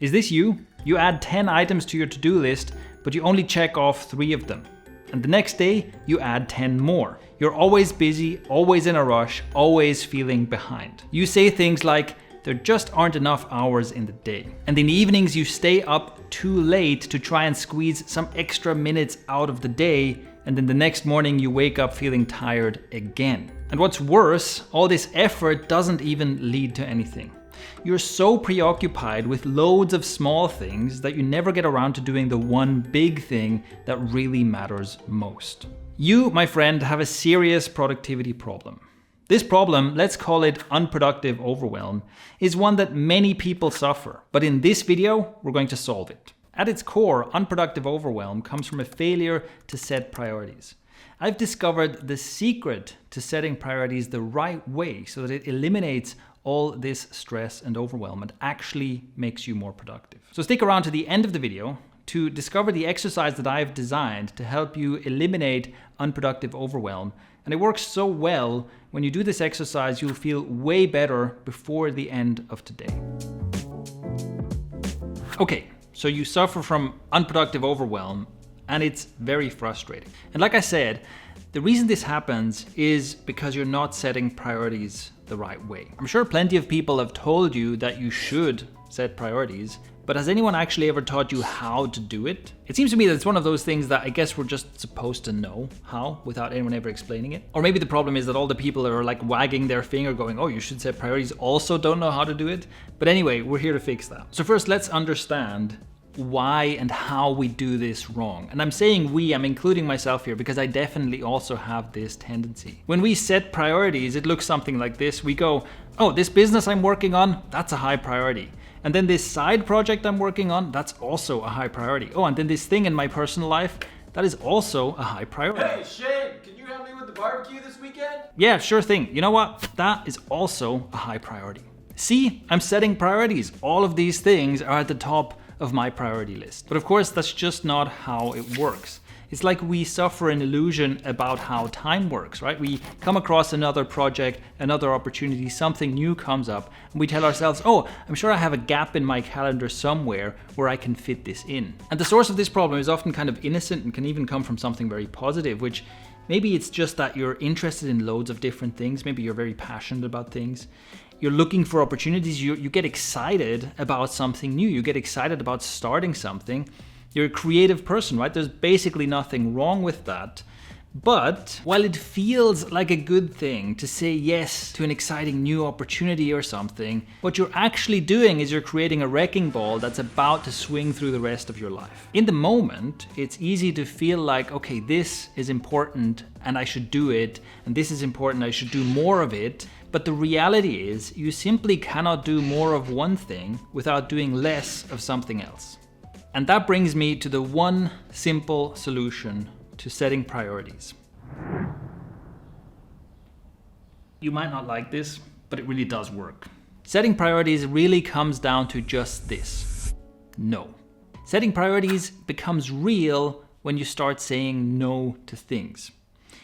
Is this you? You add 10 items to your to-do list, but you only check off 3 of them. And the next day, you add 10 more. You're always busy, always in a rush, always feeling behind. You say things like, there just aren't enough hours in the day. And in the evenings, you stay up too late to try and squeeze some extra minutes out of the day. And then the next morning, you wake up feeling tired again. And what's worse, all this effort doesn't even lead to anything. You're so preoccupied with loads of small things that you never get around to doing the one big thing that really matters most. You, my friend, have a serious productivity problem. This problem, let's call it unproductive overwhelm, is one that many people suffer. But in this video, we're going to solve it. At its core, unproductive overwhelm comes from a failure to set priorities. I've discovered the secret to setting priorities the right way so that it eliminates all this stress and overwhelm and actually makes you more productive. So stick around to the end of the video to discover the exercise that I've designed to help you eliminate unproductive overwhelm. And it works so well, when you do this exercise, you'll feel way better before the end of today. Okay, so you suffer from unproductive overwhelm and it's very frustrating. And like I said, the reason this happens is because you're not setting priorities the right way. I'm sure plenty of people have told you that you should set priorities, but has anyone actually ever taught you how to do it? It seems to me that it's one of those things that I guess we're just supposed to know how without anyone ever explaining it. Or maybe the problem is that all the people that are like wagging their finger going, oh, you should set priorities, also don't know how to do it. But anyway, we're here to fix that. So first, let's understand why and how we do this wrong. And I'm saying we, I'm including myself here because I definitely also have this tendency. When we set priorities, it looks something like this. We go, oh, this business I'm working on, that's a high priority. And then this side project I'm working on, that's also a high priority. Oh, and then this thing in my personal life, that is also a high priority. Hey, Shane, can you help me with the barbecue this weekend? Yeah, sure thing. You know what? That is also a high priority. See, I'm setting priorities. All of these things are at the top of my priority list. But of course, that's just not how it works. It's like we suffer an illusion about how time works, right? We come across another project, another opportunity, something new comes up, and we tell ourselves, oh, I'm sure I have a gap in my calendar somewhere where I can fit this in. And the source of this problem is often kind of innocent and can even come from something very positive, which maybe it's just that you're interested in loads of different things. Maybe you're very passionate about things. You're looking for opportunities, you get excited about something new, you get excited about starting something. You're a creative person, right? There's basically nothing wrong with that. But while it feels like a good thing to say yes to an exciting new opportunity or something, what you're actually doing is you're creating a wrecking ball that's about to swing through the rest of your life. In the moment, it's easy to feel like, okay, this is important and I should do it, and this is important, I should do more of it. But the reality is, you simply cannot do more of one thing without doing less of something else. And that brings me to the one simple solution to setting priorities. You might not like this, but it really does work. Setting priorities really comes down to just this: no. Setting priorities becomes real when you start saying no to things.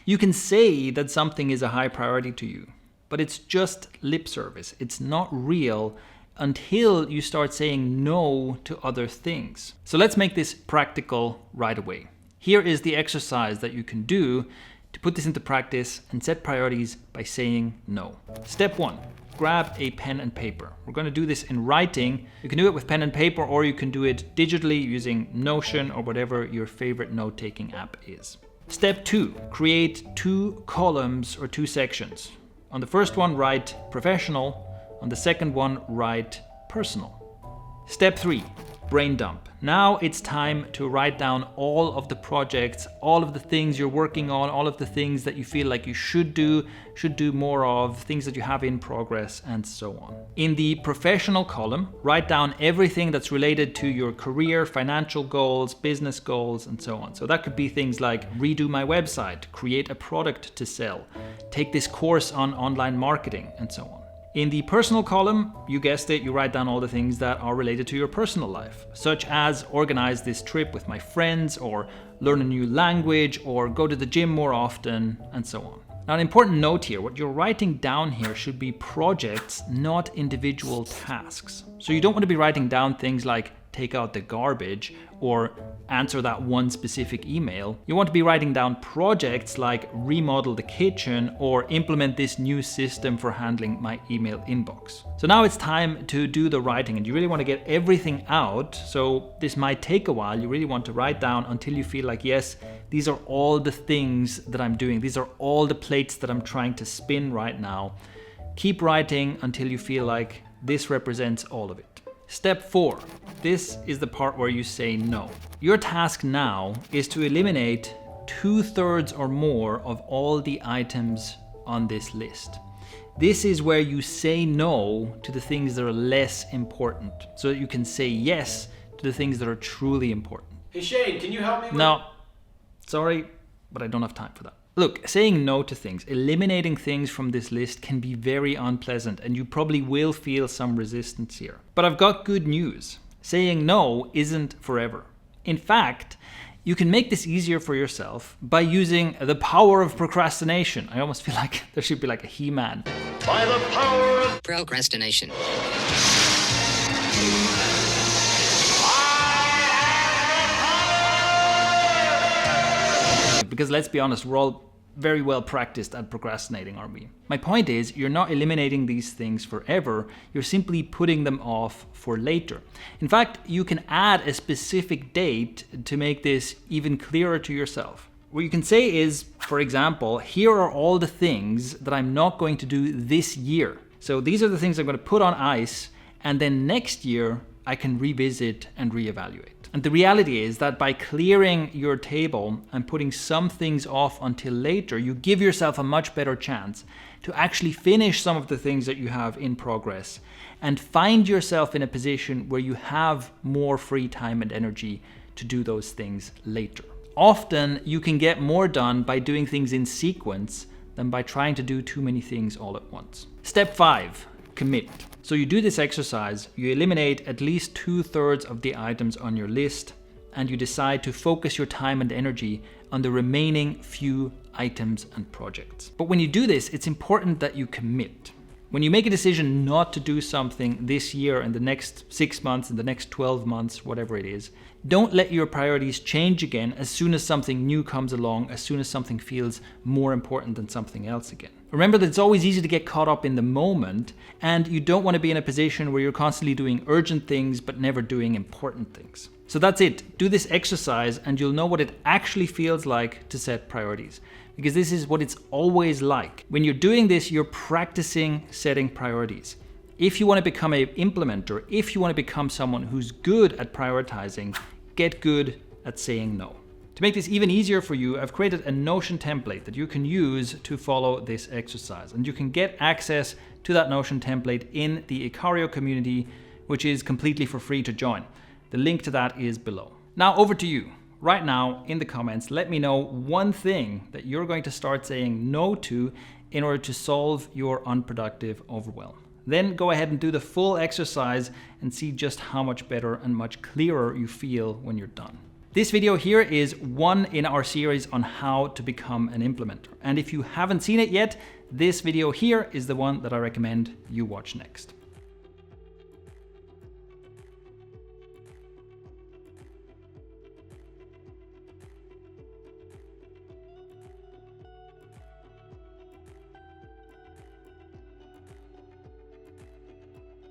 You can say that something is a high priority to you, but it's just lip service. It's not real until you start saying no to other things. So let's make this practical right away. Here is the exercise that you can do to put this into practice and set priorities by saying no. Step 1, grab a pen and paper. We're going to do this in writing. You can do it with pen and paper, or you can do it digitally using Notion or whatever your favorite note-taking app is. Step 2, create 2 columns or 2 sections. On the first one, write professional. On the second one, write personal. Step 3, brain dump. Now it's time to write down all of the projects, all of the things you're working on, all of the things that you feel like you should do more of, things that you have in progress, and so on. In the professional column, write down everything that's related to your career, financial goals, business goals, and so on. So that could be things like redo my website, create a product to sell, take this course on online marketing, and so on. In the personal column, you guessed it, you write down all the things that are related to your personal life, such as organize this trip with my friends, or learn a new language, or go to the gym more often, and so on. Now, an important note here, what you're writing down here should be projects, not individual tasks. So you don't want to be writing down things like take out the garbage or answer that one specific email. You want to be writing down projects like remodel the kitchen or implement this new system for handling my email inbox. So now it's time to do the writing, and you really want to get everything out. So this might take a while. You really want to write down until you feel like, yes, these are all the things that I'm doing. These are all the plates that I'm trying to spin right now. Keep writing until you feel like this represents all of it. Step 4. This is the part where you say no. Your task now is to eliminate 2/3 or more of all the items on this list. This is where you say no to the things that are less important, so that you can say yes to the things that are truly important. Hey Shane, can you help me with... No, sorry, but I don't have time for that. Look, saying no to things, eliminating things from this list can be very unpleasant, and you probably will feel some resistance here. But I've got good news. Saying no isn't forever. In fact, you can make this easier for yourself by using the power of procrastination. I almost feel like there should be like a He-Man. By the power of procrastination. Because let's be honest, we're all very well practiced at procrastinating, aren't we? My point is, you're not eliminating these things forever, you're simply putting them off for later. In fact, you can add a specific date to make this even clearer to yourself. What you can say is, for example, here are all the things that I'm not going to do this year. So these are the things I'm going to put on ice, and then next year I can revisit and reevaluate. And the reality is that by clearing your table and putting some things off until later, you give yourself a much better chance to actually finish some of the things that you have in progress and find yourself in a position where you have more free time and energy to do those things later. Often you can get more done by doing things in sequence than by trying to do too many things all at once. Step 5, commit. So you do this exercise, you eliminate at least 2/3 of the items on your list, and you decide to focus your time and energy on the remaining few items and projects. But when you do this, it's important that you commit. When you make a decision not to do something this year, in the next 6 months, in the next 12 months, whatever it is, don't let your priorities change again as soon as something new comes along, as soon as something feels more important than something else again. Remember that it's always easy to get caught up in the moment, and you don't want to be in a position where you're constantly doing urgent things but never doing important things. So that's it. Do this exercise and you'll know what it actually feels like to set priorities. Because this is what it's always like. When you're doing this, you're practicing setting priorities. If you want to become an implementer, if you want to become someone who's good at prioritizing, get good at saying no. To make this even easier for you, I've created a Notion template that you can use to follow this exercise. And you can get access to that Notion template in the Icario community, which is completely for free to join. The link to that is below. Now over to you. Right now in the comments, let me know one thing that you're going to start saying no to in order to solve your unproductive overwhelm. Then go ahead and do the full exercise and see just how much better and much clearer you feel when you're done. This video here is one in our series on how to become an implementer. And if you haven't seen it yet, this video here is the one that I recommend you watch next.